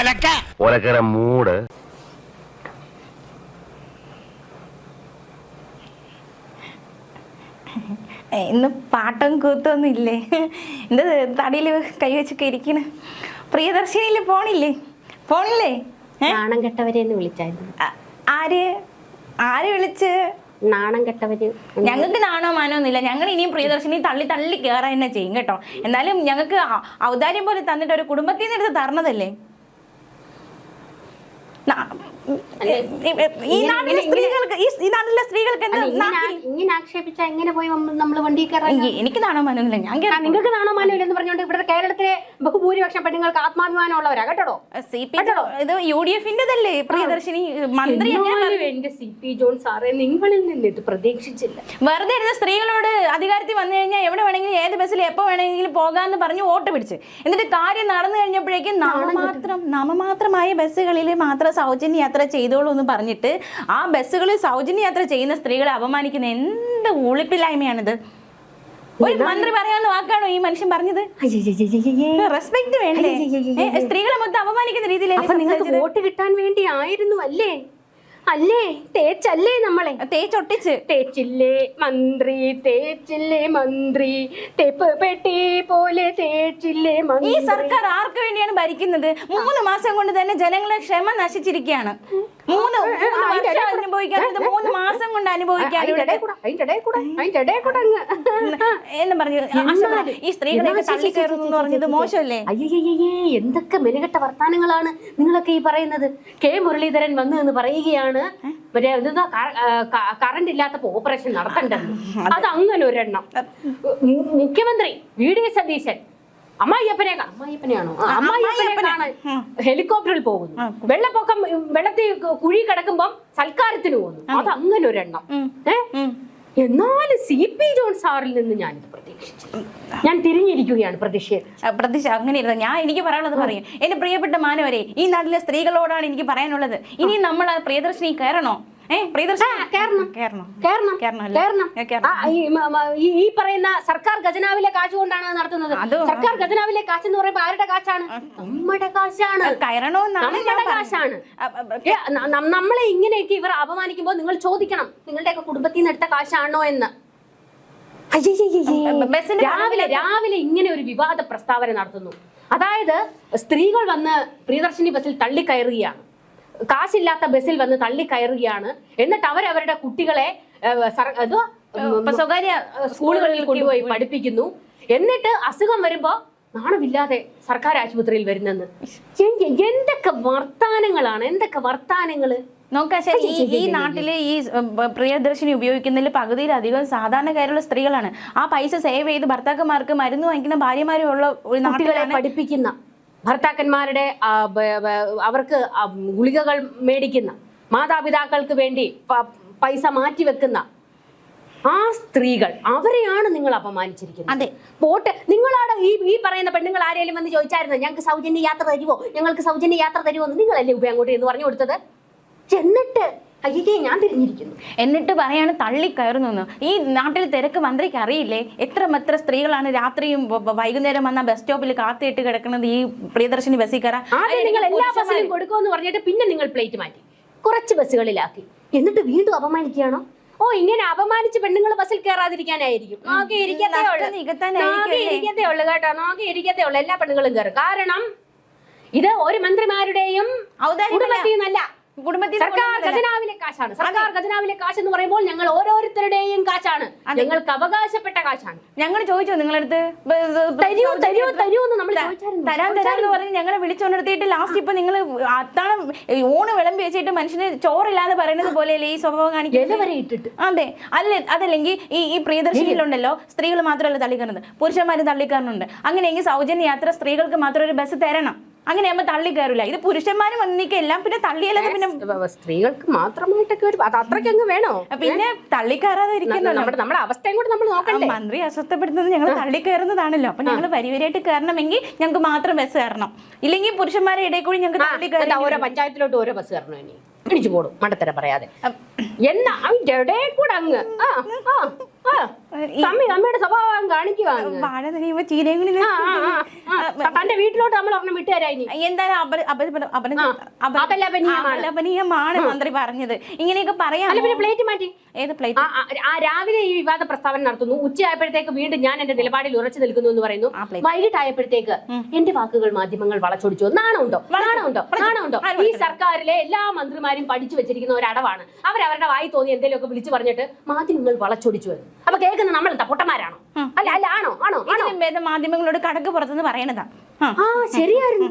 ഒലക്കര മൂട്. ഇന്ന് പാട്ടും കൂത്തൊന്നും ഇല്ലേ? എന്ത് തടിയിൽ കൈവച്ചൊക്കെ ഇരിക്കണ്? പ്രിയദർശിനിയിൽ പോണില്ലേ? നാണം കെട്ടവരെന്ന് വിളിച്ചായിരുന്നു. ആര് വിളിച്ച്? നാണം കെട്ടവര്. ഞങ്ങൾക്ക് നാണോ മാനോ ഒന്നുമില്ല. ഞങ്ങൾ ഇനിയും പ്രിയദർശിനി തള്ളി കയറാൻ തന്നെ ചെയ്യും കേട്ടോ. എന്നാലും ഞങ്ങൾക്ക് ഔദാര്യം പോലെ തന്നിട്ട് ഒരു കുടുംബത്തിൽ നിന്ന് എടുത്ത് തരണതല്ലേ. ഈ നാട്ടിലെ സ്ത്രീകൾക്ക് ഇങ്ങനെ ആക്ഷേപിച്ചാ എങ്ങനെ പോയി നമ്മൾ വണ്ടി കയറാൻ? എനിക്ക് നാണോ മാനൊന്നുമില്ല. ഞാൻ നിങ്ങൾക്ക് നാണോ മാനോ ഇല്ലെന്ന് പറഞ്ഞുകൊണ്ട് ഇവിടെ കേരളത്തിലെ ബഹുഭൂരിപക്ഷം പെണ്ണുങ്ങൾക്ക് ആത്മാഭിമാനമുള്ളവരാ കേട്ടോ. ഇത് UDF-ന്റെതല്ലേ പ്രിയദർശിനി മന്ത്രി? എന്റെ CP ജോൺ സാറേ, നിങ്ങളിൽ നിന്ന് ഇത് പ്രതീക്ഷിച്ചില്ല. വെറുതെ ഇരുന്ന സ്ത്രീകളോട് അധികാരത്തിൽ വന്നു കഴിഞ്ഞാൽ എവിടെ വേണമെങ്കിലും ഏത് ബസ്സിൽ എപ്പോ വേണമെങ്കിലും പോകാന്ന് പറഞ്ഞു വോട്ട് പിടിച്ച്, എന്നിട്ട് കാര്യം നടന്നു കഴിഞ്ഞപ്പോഴേക്കും നാമമാത്രമായ ബസ്സുകളിൽ മാത്രം സൗജന്യ യാത്ര ചെയ്തോളൂ എന്ന് പറഞ്ഞിട്ട് ആ ബസ്സുകളിൽ സൗജന്യ യാത്ര ചെയ്യുന്ന സ്ത്രീകളെ അപമാനിക്കുന്ന എന്ത് ഉളിപ്പില്ലായ്മയാണിത്? ഒരു മന്ത്രി പറയാവുന്ന വാക്കാണോ ഈ മനുഷ്യൻ പറഞ്ഞത്? റെസ്പെക്ട് വേണ്ടേ? സ്ത്രീകളെ മൊത്തം അപമാനിക്കുന്ന രീതിയിൽ വോട്ട് കിട്ടാൻ വേണ്ടി ആയിരുന്നു അല്ലേ? തേച്ചല്ലേ നമ്മളെ? തേച്ചൊട്ടിച്ച്. തേച്ചില്ലേ മന്ത്രി തേപ്പ് പെട്ടി പോലെ തേച്ചില്ലേ മന്ത്രി. ഈ സർക്കാർ ആർക്ക് വേണ്ടിയാണ് ഭരിക്കുന്നത്? 3 മാസം കൊണ്ട് തന്നെ ജനങ്ങളെ ക്ഷമ നശിച്ചിരിക്കുകയാണ്. 3 മാസം കൊണ്ട് അനുഭവിക്കാൻ എന്ന് പറഞ്ഞു ഈ സ്ത്രീകളെയൊക്കെ തള്ളിക്കയറുന്നു പറഞ്ഞത് മോശമല്ലേ? അയ്യേ, എന്തൊക്കെ മെനകെട്ട വർത്താനങ്ങളാണ് നിങ്ങളൊക്കെ ഈ പറയുന്നത്. K മുരളീധരൻ വന്നു എന്ന് പറയുകയാണ് കറണ്ട് ഇല്ലാത്തപ്പോ ഓപ്പറേഷൻ നടത്തണ്ടെന്ന്. അത് അങ്ങനെ ഒരെണ്ണം. മുഖ്യമന്ത്രി VD സതീശൻ അമ്മായിയപ്പനെയാണോ ഹെലികോപ്റ്ററിൽ പോകുന്നു. വെള്ളപ്പൊക്കം വെള്ളത്തിൽ കുഴി കിടക്കുമ്പം സൽക്കാരത്തിന് പോകുന്നു. അത് അങ്ങനെ ഒരെണ്ണം. എന്നാലും CP ജോൺ സാറിൽ നിന്ന് ഞാനിത് പ്രതീക്ഷിച്ചു. ഞാൻ തിരിഞ്ഞിരിക്കുകയാണ് പ്രതീക്ഷ അങ്ങനെ ഇരുന്നു. എനിക്ക് പറയാനുള്ളത് പറയും. എന്റെ പ്രിയപ്പെട്ട മാനവരെ, ഈ നാട്ടിലെ സ്ത്രീകളോടാണ് എനിക്ക് പറയാനുള്ളത്. ഇനി നമ്മൾ പ്രിയദർശിനി കയറണോ? ഈ പറയുന്ന സർക്കാർ ഖജനാവിലെ കാശ് കൊണ്ടാണ് നടത്തുന്നത്. സർക്കാർ ഖജനാവിലെ കാശ് എന്ന് പറയുമ്പോൾ ആരുടെ കാശാണ്? നമ്മുടെ കാശാണ്. നമ്മുടെ കാശാണ്. നമ്മളെ ഇങ്ങനെയൊക്കെ ഇവർ അപമാനിക്കുമ്പോൾ നിങ്ങൾ ചോദിക്കണം, നിങ്ങളുടെയൊക്കെ കുടുംബത്തിൽ നിന്ന് എടുത്ത കാശാണോ എന്ന്. രാവിലെ ഇങ്ങനെ ഒരു വിവാദ പ്രസ്താവന നടത്തുന്നു. അതായത് സ്ത്രീകൾ വന്ന് പ്രിയദർശിനി ബസ്സിൽ തള്ളിക്കയറുകയാണ്, കാശില്ലാത്ത ബസ്സിൽ വന്ന് തള്ളിക്കയറുകയാണ്. എന്നിട്ട് അവരവരുടെ കുട്ടികളെ സ്വകാര്യ സ്കൂളുകളിൽ കൊണ്ടുപോയി പഠിപ്പിക്കുന്നു. എന്നിട്ട് അസുഖം വരുമ്പോ നാണമില്ലാതെ സർക്കാർ ആശുപത്രിയിൽ വരുന്നെന്ന്. എന്തൊക്കെ വർത്താനങ്ങള് നോക്കാം. ഈ നാട്ടില് ഈ പ്രിയദർശിനി ഉപയോഗിക്കുന്നതിൽ പകുതിയിലധികം സാധാരണക്കാരുള്ള സ്ത്രീകളാണ്. ആ പൈസ സേവ് ചെയ്ത് ഭർത്താക്കന്മാർക്ക് മരുന്ന് വാങ്ങിക്കുന്ന ഭാര്യമാരും ഉള്ള ഒരു നാട്ടിലെ പഠിപ്പിക്കുന്ന, ഭർത്താക്കന്മാരുടെ അവർക്ക് ഗുളികകൾ മേടിക്കുന്ന, മാതാപിതാക്കൾക്ക് വേണ്ടി പൈസ മാറ്റിവെക്കുന്ന ആ സ്ത്രീകൾ, അവരെയാണ് നിങ്ങൾ അപമാനിച്ചിരിക്കുന്നത്. അതെ, പോട്ടെ. നിങ്ങളാണ് ഈ പറയുന്ന പെണ്ണുങ്ങൾ ആരെങ്കിലും വന്ന് ചോദിച്ചായിരുന്നു ഞങ്ങൾക്ക് സൗജന്യ യാത്ര തരുമോ, ഞങ്ങൾക്ക് സൗജന്യ യാത്ര തരുമോ എന്ന്? നിങ്ങളല്ലേ അങ്ങോട്ട് എന്ന് പറഞ്ഞു കൊടുത്തത്? എന്നിട്ട് ഞാൻ തിരിഞ്ഞിരിക്കുന്നു. എന്നിട്ട് പറയാണ് തള്ളിക്കയറുന്നു. ഈ നാട്ടിൽ തിരക്ക് മന്ത്രിക്ക് അറിയില്ലേ? എത്ര സ്ത്രീകളാണ് രാത്രിയും വൈകുന്നേരം വന്ന ബസ് സ്റ്റോപ്പിൽ കാത്തിട്ട് കിടക്കുന്നത് ഈ പ്രിയദർശിനി ബസ്സിൽ കയറാൻ? നിങ്ങൾ എല്ലാ ബസ്സിലും കൊടുക്കുമെന്ന് പറഞ്ഞിട്ട് പിന്നെ നിങ്ങൾ പ്ലേറ്റ് മാറ്റി കുറച്ച് ബസ്സുകളിലാക്കി. എന്നിട്ട് വീണ്ടും അപമാനിക്കുകയാണോ? ഇങ്ങനെ അപമാനിച്ച് പെണ്ണുങ്ങൾ ബസ്സിൽ കയറാതിരിക്കാനായിരിക്കും. ഇരിക്കത്തേ ഉള്ളു. എല്ലാ പെണ്ണുങ്ങളും കയറും. കാരണം ഇത് ഒരു മന്ത്രിമാരുടെയും കുടുംബത്തിന്നല്ല, സർക്കാർ ഖജനാവിലെ കാശാണ്. സർക്കാർ ഖജനാവിലെ കാശ് എന്ന് പറയുമ്പോൾ ഞങ്ങൾ ഓരോരുത്തരുടെയും കാശാണ്, ഞങ്ങൾക്ക് അവകാശപ്പെട്ട കാശാണ്. ഞങ്ങൾ ചോദിച്ചോ നിങ്ങളടുത്ത് തരൂന്ന് നമ്മൾ തരാന്ന് പറഞ്ഞ് ഞങ്ങളെ വിളിച്ചുകൊണ്ടിരുത്തിയിട്ട് ലാസ്റ്റ് ഇപ്പൊ നിങ്ങൾ അത്താഴം ഊണ് വിളമ്പി വെച്ചിട്ട് മനുഷ്യന് ചോറില്ലാതെ പറയുന്നത് പോലെയല്ലേ ഈ സ്വഭാവം കാണിക്കുന്നത്? അതെ, അതല്ലെങ്കിൽ ഈ പ്രിയദർശിനിയിലുണ്ടല്ലോ സ്ത്രീകൾ മാത്രമല്ല തള്ളിക്കയറുന്നത്, പുരുഷന്മാരും തള്ളിക്കയറുന്നുണ്ട്. അങ്ങനെയെങ്കിൽ സൗജന്യ യാത്ര സ്ത്രീകൾക്ക് മാത്രം ഒരു ബസ് തരണം. അങ്ങനെയാകുമ്പോ തള്ളി കയറില്ല. ഇത് പുരുഷന്മാരും ഒന്നിക്കെല്ലാം പിന്നെ തള്ളിയല്ലാതെ പിന്നെ സ്ത്രീകൾക്ക് മാത്രമായിട്ടൊക്കെ അത്രയ്ക്കങ്ങ് വേണോ? പിന്നെ തള്ളിക്കയറാതെ ഇരിക്കുന്നു. നമ്മുടെ അവസ്ഥയും കൂടെ നമ്മൾ നോക്കണ്ടേ? മന്ത്രി അസ്വസ്ഥപ്പെടുന്നത് ഞങ്ങൾ തള്ളിക്കയറുന്നതാണല്ലോ. അപ്പൊ ഞങ്ങൾ വരിവരിയായിട്ട് കയറണമെങ്കിൽ ഞങ്ങൾക്ക് മാത്രം ബസ് കയറണം. ഇല്ലെങ്കിൽ പുരുഷന്മാരുടെ ഇടയിൽ കൂടി ഞങ്ങൾക്ക് ഓരോ പഞ്ചായത്തിലോട്ട് ഓരോ ബസ് കയറണം. ഇടിച്ചു പോടും മണ്ടത്തരം പറയാതെ. എന്നാ അവന്റെ ഇടയിൽ കൂടെ അങ്ങ് അമ്മയുടെ സ്വഭാവം കാണിക്കുവാണ്. തന്റെ വീട്ടിലോട്ട് നമ്മൾ ഒരെണ്ണം വിട്ടുതരായി. എന്തായാലും അപലപനീയമാണ് മന്ത്രി പറഞ്ഞത്. ഇങ്ങനെയൊക്കെ പറയാം. പ്ലേറ്റ് മാറ്റി. ഏത് പ്ലേറ്റ്? രാവിലെ ഈ വിവാദ പ്രസ്താവന നടത്തുന്നു, ഉച്ചയായപ്പോഴത്തേക്ക് വീണ്ടും ഞാൻ എന്റെ നിലപാടിൽ ഉറച്ചു നിൽക്കുന്നു എന്ന് പറയുന്നു. വൈകിട്ടായപ്പോഴത്തേക്ക് എന്റെ വാക്കുകൾ മാധ്യമങ്ങൾ വളച്ചൊടിച്ചു. നാണമുണ്ടോ? ഈ സർക്കാരിലെ എല്ലാ മന്ത്രിമാരും പഠിച്ചു വെച്ചിരിക്കുന്ന ഒരു അടവാണ്. അവരവരുടെ വായി തോന്നി എന്തെങ്കിലുമൊക്കെ വിളിച്ചു പറഞ്ഞിട്ട് മാധ്യമങ്ങൾ വളച്ചൊടിച്ചു. അപ്പൊ കേൾക്കുന്ന നമ്മൾ എന്താ പൊട്ടന്മാരാണോ? അല്ല അല്ല ആണോ ആണോ ആണോ? മാധ്യമങ്ങളോട് കടക്ക് പുറത്തുനിന്ന് പറയണതാ. ശരിയായിരുന്നു.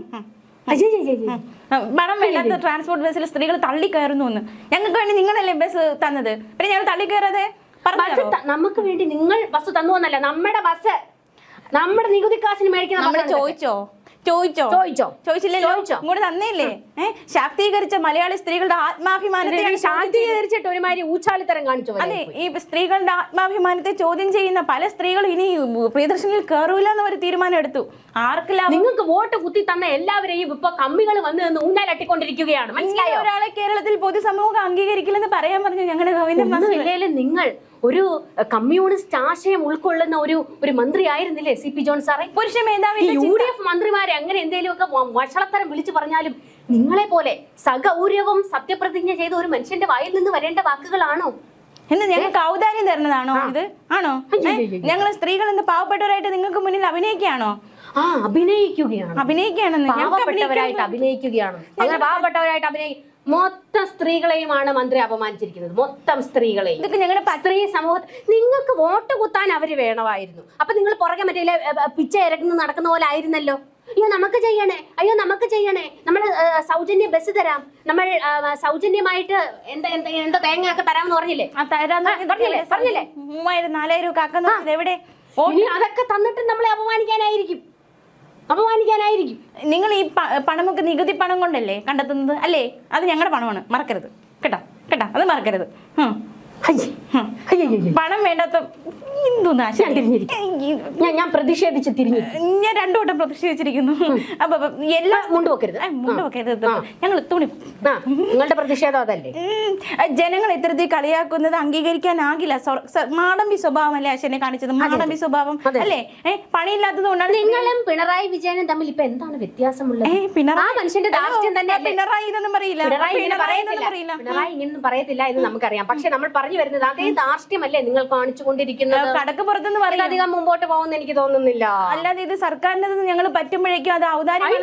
പണം വേണ്ടാത്ത ട്രാൻസ്പോർട്ട് ബസ്സിൽ സ്ത്രീകൾ തള്ളിക്കയറുന്നു എന്ന്. ഞങ്ങൾക്ക് വേണ്ടി നിങ്ങളല്ലേ ബസ് തന്നത്, പിന്നെ ഞങ്ങൾ തള്ളിക്കയറാതെ നമുക്ക് വേണ്ടി നിങ്ങൾ ബസ് തന്നു എന്നല്ല, നമ്മുടെ ബസ് നമ്മുടെ നികുതി കാശിന് മേടിക്കുന്ന. ചോദിച്ചില്ലല്ലോ, ഇങ്ങോട്ട് തന്നേല്ലേ? ശാക്തീകരിച്ച മലയാളി സ്ത്രീകളുടെ ആത്മാഭിമാനത്തെ ശാക്തീകരിച്ചിട്ട് ഒരുമാതിരി ഊച്ചാളിത്തരം കാണിച്ചു. അതെ, ഈ സ്ത്രീകളുടെ ആത്മാഭിമാനത്തെ ചോദ്യം ചെയ്യുന്ന പല സ്ത്രീകളും ഇനി പ്രിയദർശനിൽ കയറൂല എന്നൊരു തീരുമാനം എടുത്തു. ആർക്കെല്ലാം നിങ്ങൾക്ക് വോട്ട് കുത്തി തന്ന എല്ലാവരെയും ഇപ്പൊ കമ്മികൾ വന്ന് നിന്ന് ഊന്നാലട്ടിക്കൊണ്ടിരിക്കുകയാണ്. മനസ്സിലായോ? ഒരാളെ കേരളത്തിൽ പൊതുസമൂഹം അംഗീകരിക്കില്ലെന്ന് പറയാൻ പറഞ്ഞു ഞങ്ങളുടെ ഗോവിന്ദൻ. നിങ്ങൾ ഒരു കമ്മ്യൂണിസ്റ്റ് ആശയം ഉൾക്കൊള്ളുന്ന ഒരു മന്ത്രി ആയിരുന്നില്ലേ CP ജോൺ സാറേ? പുരുഷ മേധാവി UDF മന്ത്രിമാരെ അങ്ങനെ എന്തെങ്കിലുമൊക്കെ വഷളത്തരം വിളിച്ചു പറഞ്ഞാലും നിങ്ങളെ പോലെ സഗൗരവം സത്യപ്രതിജ്ഞ ചെയ്ത ഒരു മനുഷ്യന്റെ വായിൽ നിന്ന് വരേണ്ട വാക്കുകളാണോ? എന്ന് ഞങ്ങൾക്ക് ഔദാര്യം തരുന്നതാണോ ഇത്? ആണോ? ഞങ്ങൾ സ്ത്രീകൾ എന്ന് പാവപ്പെട്ടവരായിട്ട് നിങ്ങൾക്ക് മുന്നിൽ അഭിനയിക്കുകയാണോ? അഭിനയിക്കുകയാണ്. പാവപ്പെട്ടവരായിട്ട് അഭിനയിക്കും. മൊത്തം സ്ത്രീകളെയുമാണ് മന്ത്രി അപമാനിച്ചിരിക്കുന്നത്. മൊത്തം സ്ത്രീകളെയും. ഇതൊക്കെ ഞങ്ങളുടെ സ്ത്രീ സമൂഹത്തിൽ നിങ്ങൾക്ക് വോട്ട് കുത്താൻ അവര് വേണമായിരുന്നു. അപ്പൊ നിങ്ങൾ പുറകെ മറ്റേ പിച്ച ഇറങ്ങുന്ന നടക്കുന്ന പോലെ ആയിരുന്നല്ലോ. അയ്യോ നമുക്ക് ചെയ്യണേ, നമ്മൾ സൗജന്യ ബസ് തരാം, നമ്മൾ സൗജന്യമായിട്ട് എന്താ തേങ്ങയൊക്കെ തരാമെന്ന് പറഞ്ഞില്ലേ? പറഞ്ഞില്ലേ 3000-4000 കാക്കുന്നത് എവിടെ? അതൊക്കെ തന്നിട്ട് നമ്മളെ അപമാനിക്കാനായിരിക്കും. നിങ്ങൾ ഈ പണമൊക്കെ നികുതി പണം കൊണ്ടല്ലേ കണ്ടെത്തുന്നത് അല്ലേ? അത് ഞങ്ങളുടെ പണമാണ്, മറക്കരുത് കേട്ടാ. അത് മറക്കരുത്. പണം വേണ്ടാത്ത ഞാൻ പ്രതിഷേധിച്ച് തിരിഞ്ഞു. ഞാൻ 2 വട്ടം പ്രതിഷേധിച്ചിരിക്കുന്നു. അപ്പൊ എല്ലാം മുണ്ട് വെക്കരുത്. ഞങ്ങൾ തുണി നിങ്ങളുടെ പ്രതിഷേധം അതല്ലേ? ജനങ്ങൾ ഇത്തരത്തിൽ കളിയാക്കുന്നത് അംഗീകരിക്കാനാകില്ല. മാടമ്പി സ്വഭാവമല്ലേ അശ്വനെ കാണിച്ചത്? മാടമ്പി സ്വഭാവം അല്ലേ? പണിയില്ലാത്തത് കൊണ്ടാണ്. നിങ്ങളും പിണറായി വിജയനും തമ്മിൽ ഇപ്പൊ എന്താണ് വ്യത്യാസമുള്ളത്? മനുഷ്യന്റെ ധാർഷ്ട്യം തന്നെ. പിണറായി ഇതൊന്നും പറയില്ല, പിണറായി ഇങ്ങനൊന്നും പറയത്തില്ല എന്ന് നമുക്കറിയാം. പക്ഷെ നമ്മൾ പറഞ്ഞു വരുന്നത് അതേ ധാർഷ്ട്യമല്ലേ നിങ്ങൾ കാണിച്ചുകൊണ്ടിരിക്കുന്നത്? കടക്ക് പുറത്തുനിന്ന് പറയാൻ അധികം മുമ്പോട്ട് പോകുമെന്ന് എനിക്ക് തോന്നുന്നില്ല. അല്ലാതെ ഇത് സർക്കാരിന്റെ ഞങ്ങൾ പറ്റുമ്പോഴേക്കും അത് ഔദാര്യം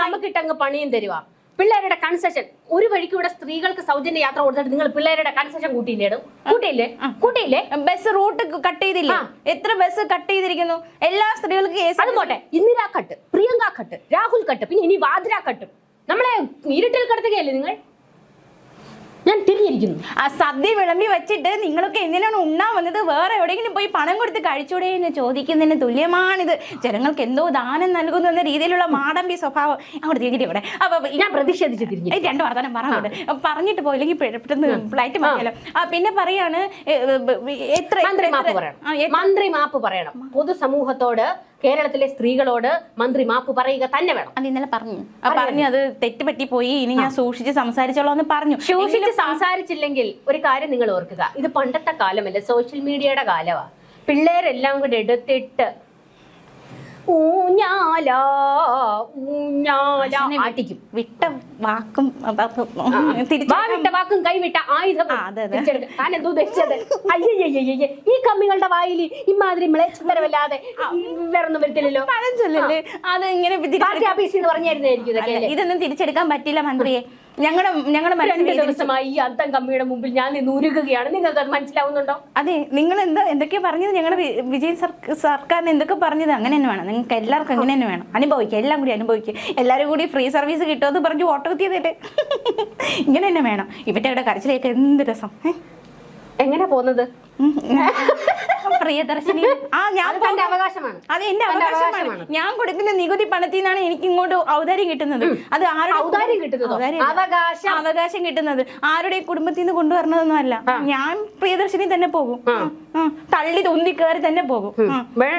നമുക്കിട്ടങ്ങ് പണിയും തരുക. പിള്ളേരുടെ കൺസെഷൻ ഒരു വഴിക്കൂടെ സ്ത്രീകൾക്ക് സൗജന്യ യാത്ര കൊടുത്തിട്ട് നിങ്ങൾ പിള്ളേരുടെ കൺസെഷൻ കൂട്ടിയില്ലേ? ബസ് റൂട്ട് കട്ട് ചെയ്തില്ലേ? എത്ര ബസ് കട്ട് ചെയ്തിരിക്കുന്നു? എല്ലാ സ്ത്രീകൾക്കും അത് പോട്ടെ. Indira cut, Priyanka cut, Rahul cut, പിന്നെ ഇനി വാദ്ര കട്ട്. നമ്മളെ ഇരുട്ടിൽ കിടത്തുകയല്ലേ നിങ്ങൾ? ഞാൻ തിരിഞ്ഞിരിക്കുന്നു. ആ സദ്യ വിളമ്പി വെച്ചിട്ട് നിങ്ങളൊക്കെ എന്തിനാണ് ഉണ്ണാൻ വന്നത്? വേറെ എവിടെയെങ്കിലും പോയി പണം കൊടുത്ത് കഴിച്ചൂടെ എന്ന് ചോദിക്കുന്നതിന് തുല്യമാണിത്. ജനങ്ങൾക്ക് എന്തോ ദാനം നൽകുന്നു എന്ന രീതിയിലുള്ള മാടമ്പി സ്വഭാവം അങ്ങോട്ട് തിരിഞ്ഞിട്ട് ഇവിടെ. അപ്പൊ ഞാൻ പ്രതിഷേധിച്ച് തിരിഞ്ഞു 2 വർത്തമാനം പറഞ്ഞിട്ട് പോയില്ലെങ്കിൽ പെട്ടെന്ന് ഫ്ലൈറ്റ് മാറ്റിയാലോ. പിന്നെ പറയാണ് മന്ത്രി മാപ്പ് പറയണം. പൊതുസമൂഹത്തോട്, കേരളത്തിലെ സ്ത്രീകളോട് മന്ത്രി മാപ്പ് പറയുക തന്നെ വേണം. അത് ഇന്നലെ പറഞ്ഞു അത് തെറ്റുപറ്റി പോയി, ഇനി ഞാൻ സൂക്ഷിച്ച് സംസാരിച്ചോളാം എന്ന് പറഞ്ഞു. സംസാരിച്ചില്ലെങ്കിൽ ഒരു കാര്യം നിങ്ങൾ ഓർക്കുക, ഇത് പണ്ടത്തെ കാലമല്ല, സോഷ്യൽ മീഡിയയുടെ കാലമാണ്. പിള്ളേരെല്ലാം കൂടെ എടുത്തിട്ട് ആട്ടിക്കും. വിട്ട വാക്കും കൈവിട്ട ആയുധം. ഞാനെന്തോ ഉദ്ദേശിച്ചത്? അയ്യയ്യേ, ഈ കമ്മികളുടെ വായിൽ ഇമാതിരി മിളച്ചവല്ലാതെ വേറൊന്നും വരത്തില്ലല്ലോ. അത് ഇങ്ങനെ ഇതൊന്നും തിരിച്ചെടുക്കാൻ പറ്റില്ല മന്ത്രിയെ. ഞങ്ങളുടെ 2 ദിവസമായി ഈ അന്തം കമ്മിയുടെ മുമ്പിൽ ഞാൻ നിന്ന് ഉരുകുകയാണ്. നിങ്ങൾക്ക് അത് മനസ്സിലാവുന്നുണ്ടോ? അതെ, നിങ്ങൾ എന്തൊക്കെയാ പറഞ്ഞത്? ഞങ്ങളുടെ വിജയ് സർക്കാരിന് എന്തൊക്കെ പറഞ്ഞത് അങ്ങനെ തന്നെ വേണം. നിങ്ങൾക്ക് എല്ലാവർക്കും അങ്ങനെ തന്നെ വേണം. അനുഭവിക്കുക, എല്ലാം കൂടി അനുഭവിക്കുക. എല്ലാവരും കൂടി ഫ്രീ സർവീസ് കിട്ടുമെന്ന് പറഞ്ഞു ഓട്ടോ കുത്തിയതേ ഇങ്ങനെ തന്നെ വേണം. ഇവറ്റയുടെ കരച്ചിലേക്ക് എന്ത് രസം. എങ്ങനെ പോകുന്നത്? പ്രിയദർശിനി അവകാശമാണ്. അത് എന്റെ അവകാശമാണ്. ഞാൻ കൊടുക്കുന്ന നികുതി പണത്തിൽ നിന്നാണ് എനിക്ക് ഇങ്ങോട്ട് ഔദാര്യം കിട്ടുന്നത്. അത് അവകാശം കിട്ടുന്നത് ആരുടെ കുടുംബത്തിൽ നിന്ന് കൊണ്ടുവരണതൊന്നും അല്ല. ഞാൻ പ്രിയദർശിനി തന്നെ പോകും. തള്ളി തൊന്നി കയറി തന്നെ പോകും.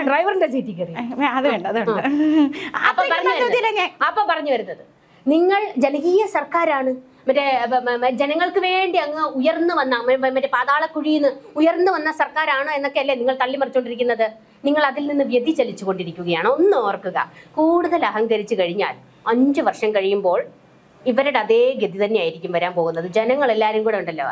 ഡ്രൈവറിന്റെ സീറ്റിൽ കയറി. അത് വേണ്ട. അപ്പൊ പറഞ്ഞു വരുന്നത്, നിങ്ങൾ ജനകീയ സർക്കാരാണ്, മറ്റേ ജനങ്ങൾക്ക് വേണ്ടി അങ്ങ് ഉയർന്നു വന്ന മറ്റേ പാതാളക്കുഴിയിൽ നിന്ന് ഉയർന്നു വന്ന സർക്കാരാണ് എന്നൊക്കെയല്ലേ നിങ്ങൾ തള്ളിമറിച്ചുകൊണ്ടിരിക്കുന്നത്. നിങ്ങൾ അതിൽ നിന്ന് വ്യതിചലിച്ചു കൊണ്ടിരിക്കുകയാണ്. ഒന്ന് ഓർക്കുക, കൂടുതൽ അഹങ്കരിച്ചു കഴിഞ്ഞാൽ 5 വർഷം കഴിയുമ്പോൾ ഇവരുടെ അതേ ഗതി തന്നെയായിരിക്കും വരാൻ പോകുന്നത്. ജനങ്ങൾ എല്ലാരും കൂടെ ഉണ്ടല്ലോ,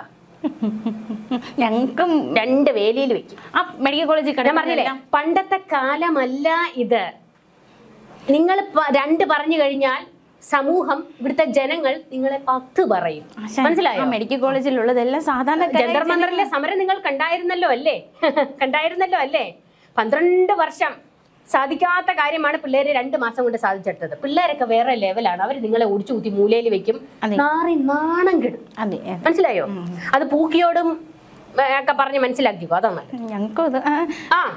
ഞങ്ങൾക്കും 2 വേലിയിൽ വെക്കും. ആ മെഡിക്കൽ കോളേജിൽ ഞാൻ പറഞ്ഞില്ലേ, പണ്ടത്തെ കാലമല്ല ഇത്. നിങ്ങൾ 2 പറഞ്ഞു കഴിഞ്ഞാൽ സമൂഹം, ഇവിടുത്തെ ജനങ്ങൾ നിങ്ങളെ 10 പറയും. മനസ്സിലായോ? മെഡിക്കൽ കോളേജിലുള്ളതെല്ലാം സാധാരണ ജന്തർ മന്ദറിലെ സമരം നിങ്ങൾ കണ്ടായിരുന്നല്ലോ അല്ലേ? 12 വർഷം സാധിക്കാത്ത കാര്യമാണ് പിള്ളേര് 2 മാസം കൊണ്ട് സാധിച്ചെടുത്തത്. പിള്ളേരൊക്കെ വേറെ ലെവലാണ്. അവർ നിങ്ങളെ ഒടിച്ചു കൂത്തി മൂലയിൽ വെക്കും, നാണം കെടും. മനസ്സിലായോ? അത് പൂക്കിയോടും ഒക്കെ പറഞ്ഞ് മനസ്സിലാക്കിക്കോ. അതാണ് ഞങ്ങൾക്കും അത്.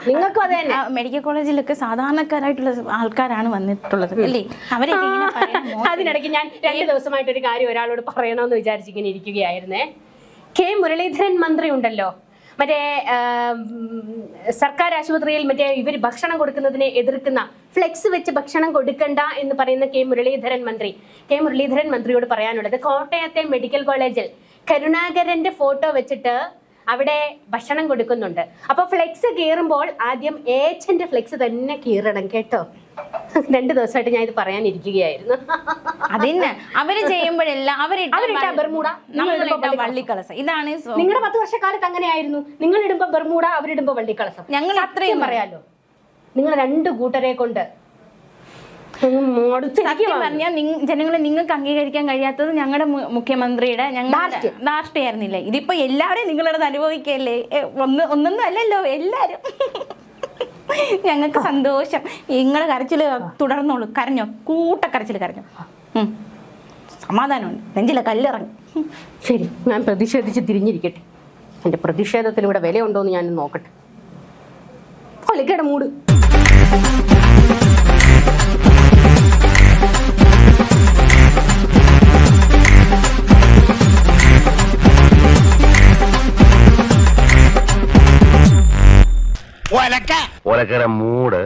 നിങ്ങൾക്കും അത് തന്നെ. മെഡിക്കൽ കോളേജിലൊക്കെ സാധാരണക്കാരായിട്ടുള്ള ആൾക്കാരാണ് വന്നിട്ടുള്ളത് അല്ലേ? അവരെ അതിനിടയ്ക്ക് ഞാൻ 2 ദിവസമായിട്ടൊരു കാര്യം ഒരാളോട് പറയണമെന്ന് വിചാരിച്ചിങ്ങനെ ഇരിക്കുകയായിരുന്നേ. കെ മുരളീധരൻ മന്ത്രി ഉണ്ടല്ലോ, മറ്റേ സർക്കാർ ആശുപത്രിയിൽ മറ്റേ ഇവർ ഭക്ഷണം കൊടുക്കുന്നതിനെ എതിർക്കുന്ന, ഫ്ലെക്സ് വെച്ച് ഭക്ഷണം കൊടുക്കണ്ട എന്ന് പറയുന്ന കെ മുരളീധരൻ മന്ത്രിയോട് പറയാനുള്ളത്, കോട്ടയത്തെ മെഡിക്കൽ കോളേജിൽ കരുണാകരന്റെ ഫോട്ടോ വെച്ചിട്ട് അവിടെ ഭക്ഷണം കൊടുക്കുന്നുണ്ട്. അപ്പൊ ഫ്ലെക്സ് കീറുമ്പോൾ ആദ്യം ഏച്ചന്റെ ഫ്ലെക്സ് തന്നെ കീറണം കേട്ടോ. 2 ദിവസമായിട്ട് ഞാൻ ഇത് പറയാനിരിക്കുകയായിരുന്നു. അതിന് അവര് ചെയ്യുമ്പോഴെല്ലാം വള്ളിക്കളസം. ഇതാണ് നിങ്ങളുടെ 10 വർഷക്കാലത്ത് അങ്ങനെയായിരുന്നു. നിങ്ങൾ ഇടുമ്പോ ബർമൂട, അവരിടുമ്പോ വള്ളിക്കളസം. ഞങ്ങൾ അത്രയും പറയാലോ. നിങ്ങൾ 2 കൂട്ടരെ കൊണ്ട് പറഞ്ഞാൽ ജനങ്ങളെ നിങ്ങൾക്ക് അംഗീകരിക്കാൻ കഴിയാത്തത് ഞങ്ങളുടെ മുഖ്യമന്ത്രിയുടെ ധാർഷ്ട്യായിരുന്നില്ല. ഇതിപ്പോ എല്ലാവരെയും നിങ്ങളത് അനുഭവിക്കല്ലേ. ഒന്നൊന്നും അല്ലല്ലോ, എല്ലാരും. ഞങ്ങൾക്ക് സന്തോഷം. നിങ്ങളെ കരച്ചില് തുടർന്നോളൂ. കരഞ്ഞോ, കൂട്ടക്കരച്ചിൽ കരഞ്ഞോ. സമാധാനമുണ്ട്, നെഞ്ചിലെ കല്ലിറങ്ങി. ശരി, ഞാൻ പ്രതിഷേധിച്ച് തിരിഞ്ഞിരിക്കട്ടെ. എന്റെ പ്രതിഷേധത്തിലൂടെ വിലയുണ്ടോന്ന് ഞാൻ നോക്കട്ടെ. ഒലിക്കയുടെ മൂട്. ഒലക്കര മൂട്